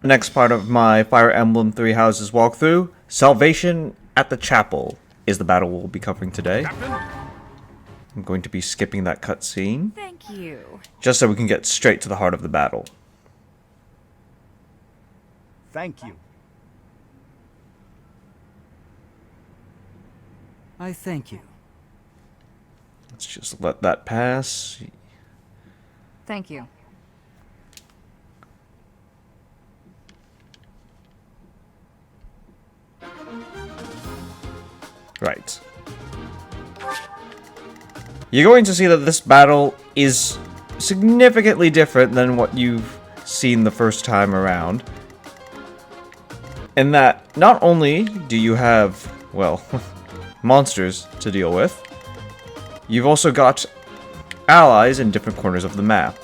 Next part of my Fire Emblem Three Houses walkthrough, Salvation at the Chapel, is the battle we'll be covering today. Captain? I'm going to be skipping that cutscene, Thank you. just so we can get straight to the heart of the battle. Thank you. I thank you. Let's just let that pass. Thank you. Right. You're going to see that this battle is significantly different than what you've seen the first time around. In that, not only do you have, well, monsters to deal with, you've also got allies in different corners of the map.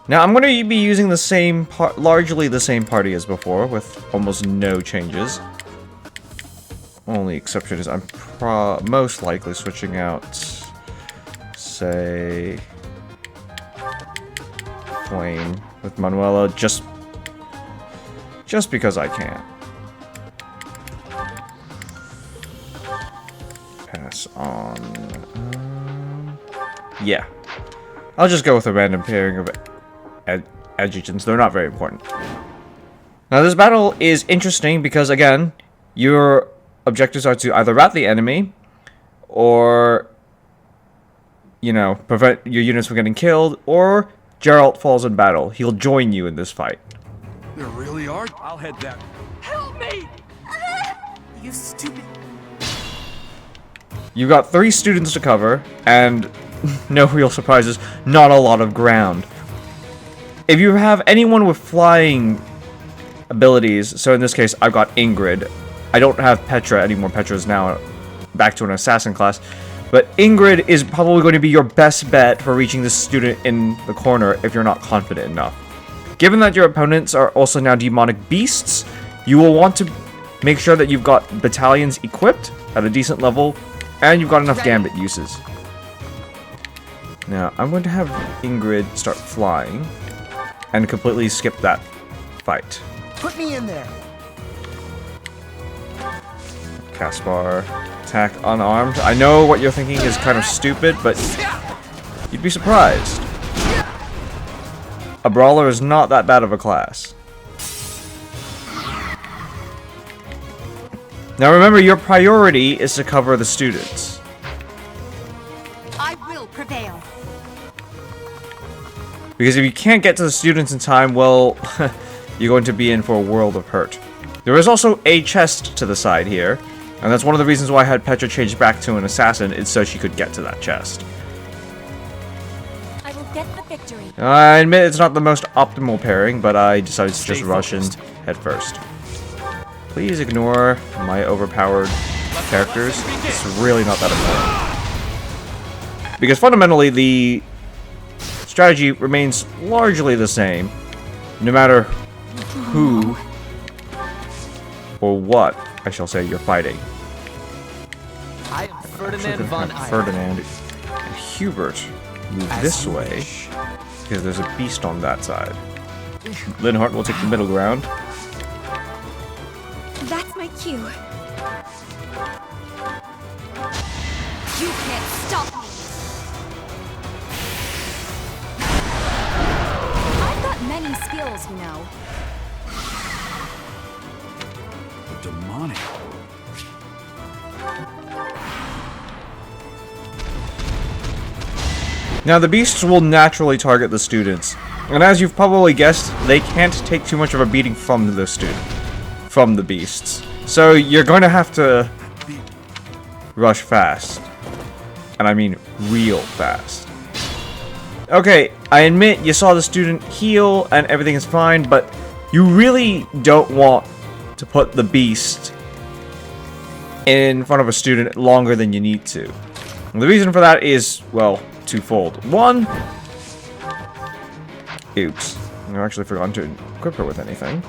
Now, I'm going to be using the same, largely the same party as before, with almost no changes. Only exception is I'm most likely switching out, say, Flame with Manuela, just because I can. Pass on. Yeah. I'll just go with a random pairing of adjutants. They're not very important. Now, this battle is interesting because, again, your objectives are to either rat the enemy or, you know, prevent your units from getting killed, or Geralt falls in battle. He'll join you in this fight. There really are? I'll head that. Help me! You stupid... You've got 3 students to cover, and no real surprises, not a lot of ground. If you have anyone with flying abilities, so in this case, I've got Ingrid. I don't have Petra anymore. Petra is now back to an assassin class. But Ingrid is probably going to be your best bet for reaching this student in the corner if you're not confident enough. Given that your opponents are also now demonic beasts, you will want to make sure that you've got battalions equipped at a decent level, and you've got enough gambit uses. Now, I'm going to have Ingrid start flying and completely skip that fight. Put me in there! Caspar, attack unarmed. I know what you're thinking is kind of stupid, but you'd be surprised. A brawler is not that bad of a class. Now remember, your priority is to cover the students. I will prevail. Because if you can't get to the students in time, well, you're going to be in for a world of hurt. There is also a chest to the side here, and that's one of the reasons why I had Petra change back to an assassin, is so she could get to that chest. I will get the victory. I admit it's not the most optimal pairing, but I decided to just rush in head first. Please ignore my overpowered characters. It's really not that important. Because fundamentally, the strategy remains largely the same, no matter who or what, I shall say, you're fighting. I am Ferdinand von Eyre. Ferdinand and Hubert move this way, because there's a beast on that side. Linhardt will take the middle ground. That's my cue. You can't stop me. I've got many skills, you know. Demonic. Now, the beasts will naturally target the students, and as you've probably guessed, they can't take too much of a beating from the beasts. So you're going to have to rush fast, and I mean real fast. Okay, I admit you saw the student heal and everything is fine, but you really don't want to put the beast in front of a student longer than you need to. And the reason for that is, well, twofold. One, oops, I actually forgot to equip her with anything.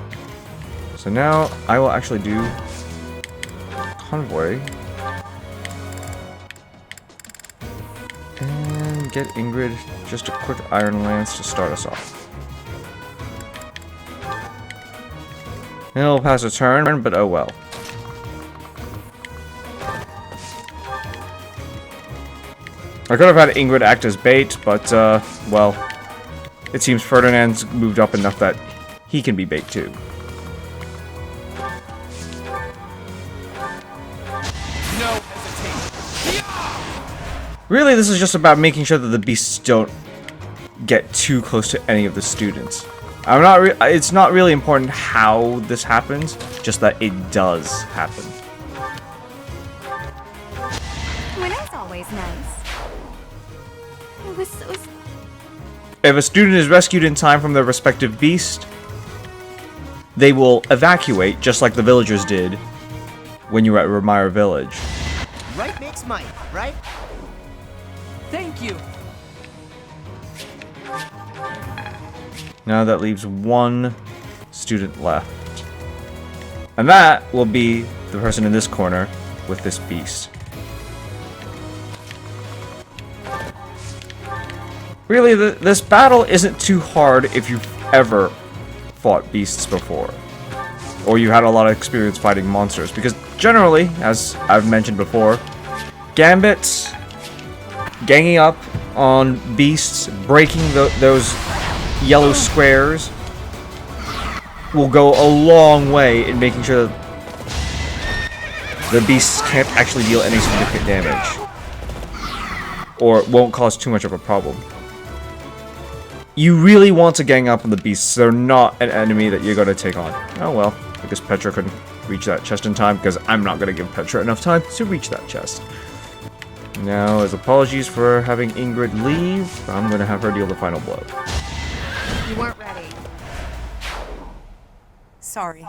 So now I will actually do convoy. And get Ingrid just a quick Iron Lance to start us off. He'll pass a turn, but oh well. I could have had Ingrid act as bait, but, well, it seems Ferdinand's moved up enough that he can be bait too. No hesitation. Really, this is just about making sure that the beasts don't get too close to any of the students. It's not really important how this happens, just that it does happen. Winning's always nice. It was so... If a student is rescued in time from their respective beast, they will evacuate, just like the villagers did when you were at Ramire Village. Right makes might, right? Thank you. Now that leaves one student left. And that will be the person in this corner with this beast. Really, this battle isn't too hard if you've ever fought beasts before. Or you had a lot of experience fighting monsters. Because generally, as I've mentioned before, gambits, ganging up on beasts, breaking those yellow squares will go a long way in making sure that the beasts can't actually deal any significant damage. Or won't cause too much of a problem. You really want to gang up on the beasts. They're not an enemy that you're going to take on. Oh well, I guess Petra couldn't reach that chest in time because I'm not going to give Petra enough time to reach that chest. Now, as apologies for having Ingrid leave, I'm going to have her deal the final blow. You weren't ready. Sorry.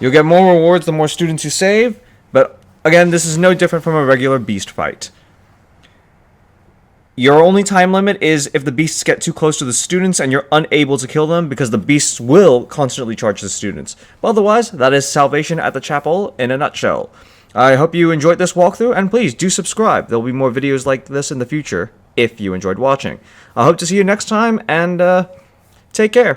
You'll get more rewards the more students you save, but again, this is no different from a regular beast fight. Your only time limit is if the beasts get too close to the students and you're unable to kill them because the beasts will constantly charge the students. But otherwise, that is Salvation at the Chapel in a nutshell. I hope you enjoyed this walkthrough, and please do subscribe. There'll be more videos like this in the future if you enjoyed watching. I hope to see you next time, and take care.